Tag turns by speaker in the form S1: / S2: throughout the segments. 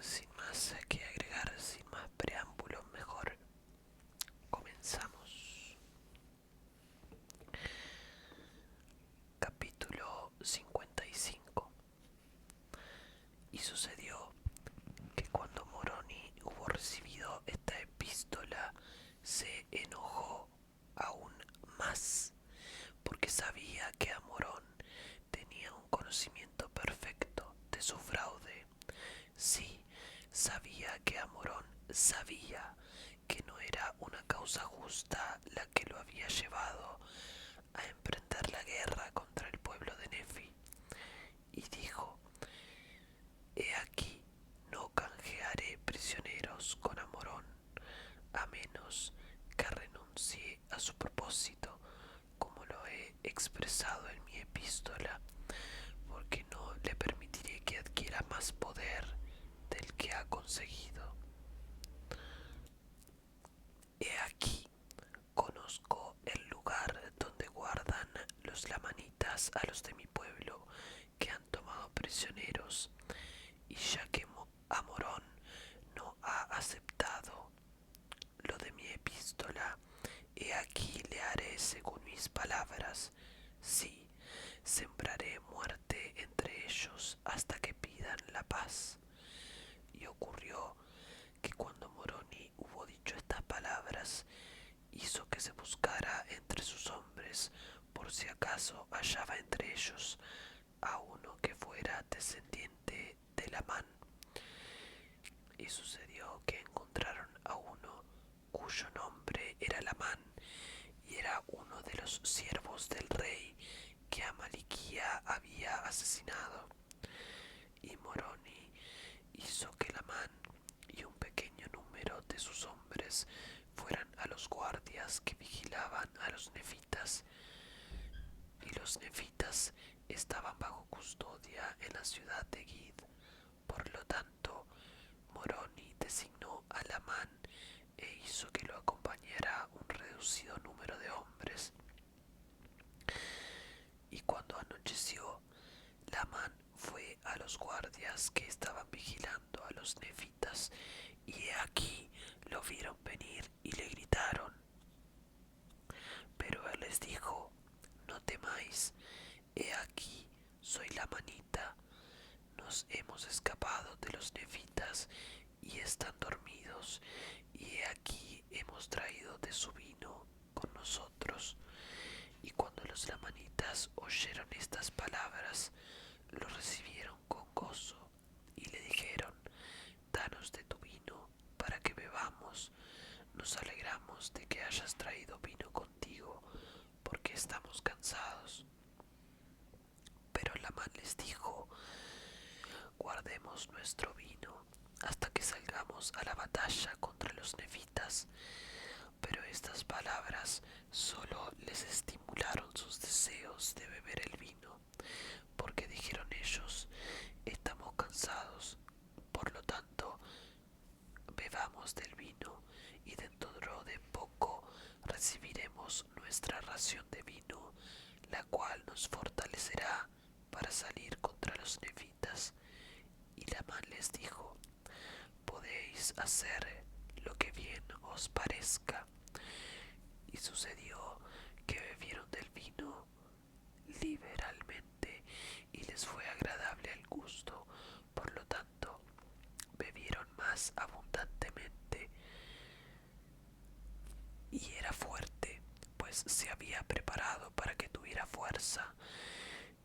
S1: sin más que agregar, sin más preámbulos, mejor comenzamos. Capítulo 55. Y sucedió que cuando Moroni hubo recibido esta epístola, se enojó aún más, porque sabía que Amorón tenía un conocimiento perfecto de su fraude. Sí, sabía que Amorón sabía que no era una causa justa la que lo había llevado a emprender la guerra contra el pueblo de Nefi, y dijo: He aquí, no canjearé prisioneros con Amorón, a menos que renuncie a su propósito, como lo he expresado en mi epístola, porque no le permitiré que adquiera más poder del que ha conseguido. He aquí, conozco el lugar donde guardan los lamanitas a los de mi pueblo que han tomado prisioneros, y ya que Amorón no ha aceptado lo de mi epístola, he aquí le haré según mis palabras. Sí, sembraré muerte entre ellos hasta que pidan la paz. Y ocurrió que cuando Moroni hubo dicho estas palabras, hizo que se buscara entre sus hombres por si acaso hallaba entre ellos a uno que fuera descendiente de Lamán. Y sucedió que encontraron a uno cuyo nombre era Lamán, y era uno de los siervos del rey que Amaliquía había asesinado. Y Moroni hizo que Lamán y un pequeño número de sus hombres fueran a los guardias que vigilaban a los nefitas, y los nefitas estaban bajo custodia en la ciudad de Gid. Por lo tanto, Moroni designó a Lamán e hizo que lo acompañara un reducido número de hombres. Y cuando anocheció, Lamán fue a los guardias que estaban vigilando a los nefitas, y he aquí lo vieron venir y le gritaron. Pero él les dijo: No temáis, he aquí soy Lamanita. Nos hemos escapado de los nefitas y están dormidos, y he aquí hemos traído de su vino con nosotros. Y cuando los lamanitas oyeron estas palabras, lo recibieron con gozo, y le dijeron: Danos de tu vino para que bebamos. Nos alegramos de que hayas traído vino contigo, porque estamos cansados. Pero Lamán les dijo: Guardemos nuestro vino hasta que salgamos a la batalla contra los nefitas. Pero estas palabras solo les estimularon sus deseos de beber el vino, porque dijeron ellos: Estamos cansados, por lo tanto, bebamos del vino, y dentro de poco recibiremos nuestra ración de vino, la cual nos fortalecerá para salir contra los nefitas. Y Lamán les dijo: Podéis hacer lo que bien os parezca. Y sucedió que bebieron del vino liberalmente, y les fue agradable al gusto. Por lo tanto, bebieron más abundantemente, y era fuerte, pues se había preparado para que tuviera fuerza.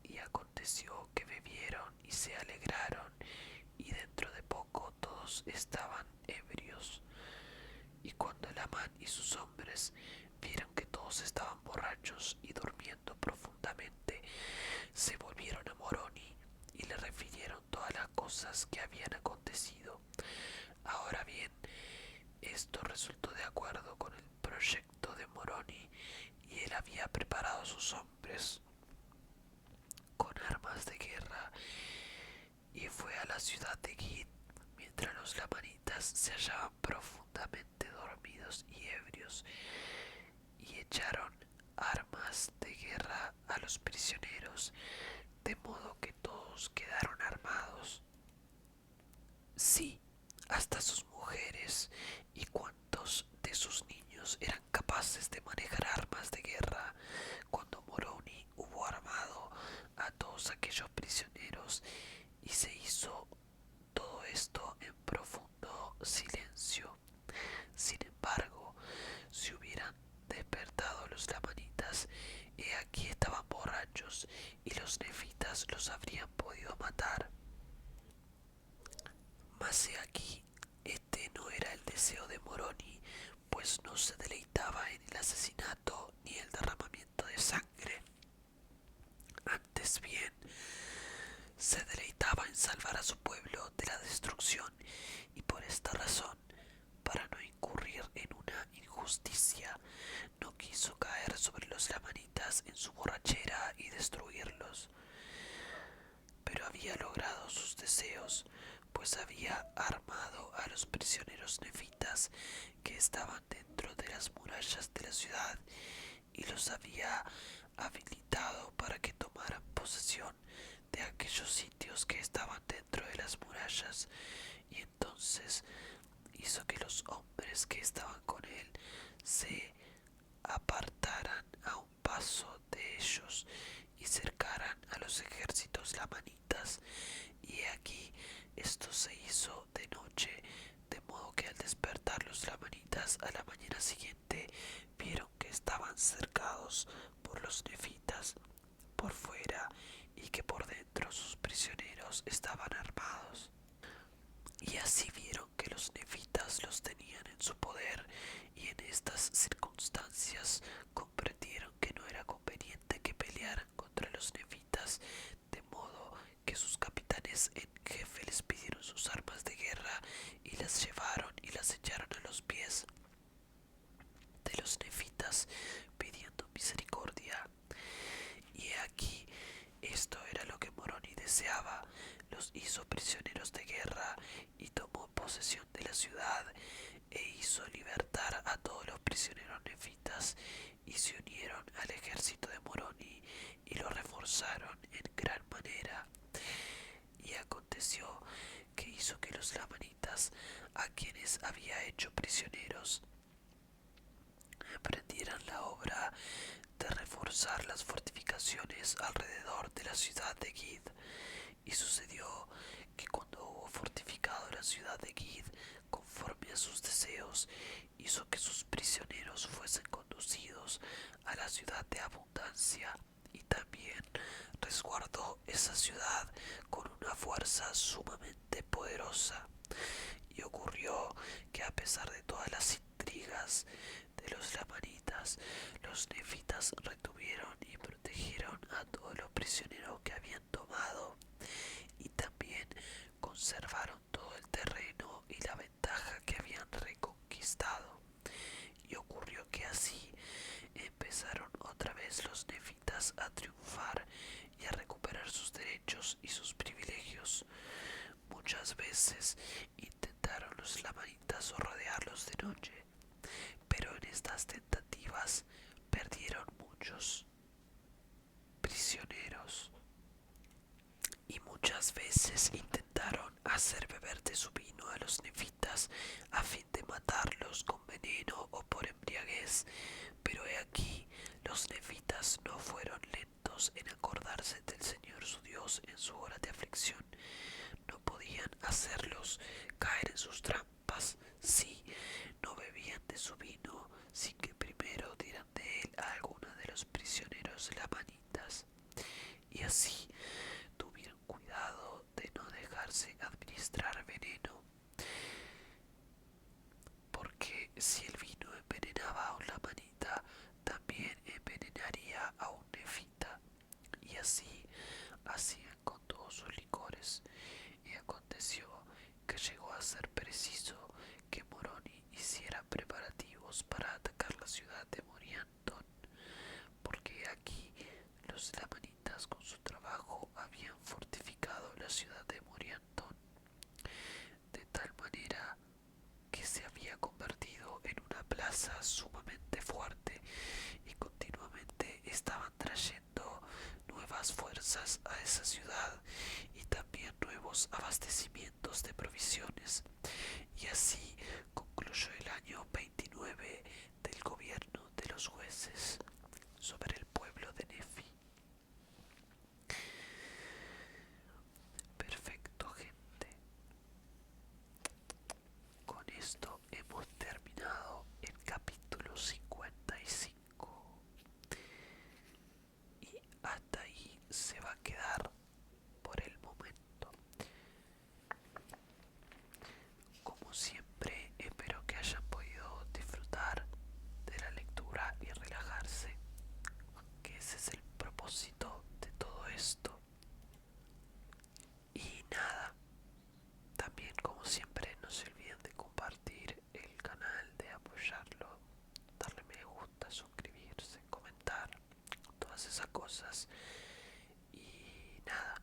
S1: Y aconteció que bebieron y se alegraron, y dentro de poco todos estaban ebrios. Y cuando Lamán y sus hombres vieron que todos estaban borrachos y durmiendo profundamente, se volvieron a Moroni y le refirieron todas las cosas que habían acontecido. Ahora bien, esto resultó de acuerdo con el proyecto de Moroni, y él había preparado a sus hombres con armas de guerra, y fue a la ciudad de Gid mientras los lamanitas se hallaban profundamente dormidos y ebrios, y echaron armas de guerra a los prisioneros, de modo que todos quedaron armados. Sí, hasta sus mujeres y cuantos de sus niños eran capaces de manejar armas de guerra. Cuando Moroni hubo armado a todos aquellos prisioneros y se hizo todo esto en profundo silencio. Sin embargo, si hubieran despertado los lamanitas, he aquí estaban borrachos y los nefitas los habrían podido matar. Mas he aquí, este no era el deseo de Moroni, pues no se deleitaba en el asesinato ni el derramamiento de sangre. Antes bien, se deleitaba en salvar a su pueblo de la destrucción, y por esta razón, para no incurrir en una injusticia, no quiso caer sobre los lamanitas en su borrachera y destruirlos. Pero había logrado sus deseos, pues había armado a los prisioneros nefitas que estaban dentro de las murallas de la ciudad y los había habilitado para que tomaran posesión de aquellos sitios que estaban dentro de las murallas, y entonces hizo que los hombres que estaban con él se apartaran a un paso de ellos y cercaran a los ejércitos lamanitas, y aquí esto se hizo de noche, de modo que al despertar los lamanitas a la mañana siguiente vieron que estaban cercados por los nefitas por fuera y que por dentro sus prisioneros estaban armados. Y así vieron que los nefitas los tenían en su poder, y en estas circunstancias comprendieron que no era conveniente que pelearan contra los nefitas, de modo que sus capitanes en jefe les pidieron sus armas de guerra y las llevaron y las echaron a los pies de los nefitas, pidiendo misericordia. Y he aquí, esto era lo que Moroni deseaba. Los hizo prisioneros de guerra y tomó posesión de la ciudad, e hizo libertar a todos los prisioneros nefitas, y se unieron al ejército de Moroni y lo reforzaron en gran manera. Y aconteció que hizo que los lamanitas, a quienes había hecho prisioneros, emprendieran la obra de reforzar las fortificaciones alrededor de la ciudad de Gid. Y sucedió que cuando hubo fortificado la ciudad de Gid conforme a sus deseos, hizo que sus prisioneros fuesen conducidos a la ciudad de abundancia, y también resguardó esa ciudad con una fuerza sumamente poderosa. Y ocurrió que a pesar de todas las intrigas de los lamanitas, los nefitas retuvieron y protegieron a todos los prisioneros que habían tomado, y también conservaron todo el terreno y la ventaja que habían reconquistado. Y ocurrió que así empezaron otra vez los nefitas a triunfar y a recuperar sus derechos y sus privilegios. Muchas veces intentaron los lamanitas rodearlos de noche, pero en estas tentativas perdieron muchos prisioneros, y muchas veces intentaron hacer beber de su vino a los nefitas a fin de matarlos con veneno o por embriaguez. Pero he aquí, los nefitas no fueron lentos en acordarse del Señor su Dios en su hora de aflicción. No podían hacerlos caer en sus trampas si no bebían de su vino sin que primero dieran de él a alguno de los prisioneros lamanitas. Y así tuvieron cuidado de no dejarse administrar veneno, porque si el vino envenenaba a un lamanita, también envenenaría a un nefita. Y así hacían con todos sus licores. Y aconteció que llegó a ser preciso que Moroni hiciera preparativos para atacar la ciudad de Moriantón, porque aquí los lamanitas con su trabajo habían fortificado la ciudad de Moriantón de tal manera que se había convertido en una plaza sumamente fuerte, y continuamente estaban trayendo nuevas fuerzas a esa ciudad y también nuevos abastecimientos de provisiones. Y así concluyó el año 29 del gobierno de los jueces sobre el pueblo de Nefi. Perfecto, gente. Con esto hemos terminado el capítulo 55. Y hasta ahí se va a quedar por el momento. Como siempre, espero que hayan podido disfrutar de la lectura y relajarse, que ese es el propósito de todo esto. Y nada, también como siempre no se olviden de compartir el canal, de apoyarlo, darle me gusta, suscribirse, comentar, todas esas cosas. Y nada,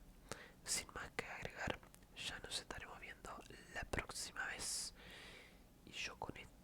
S1: sin más que agregar, ya nos estaremos viendo la próxima vez. Y yo con esto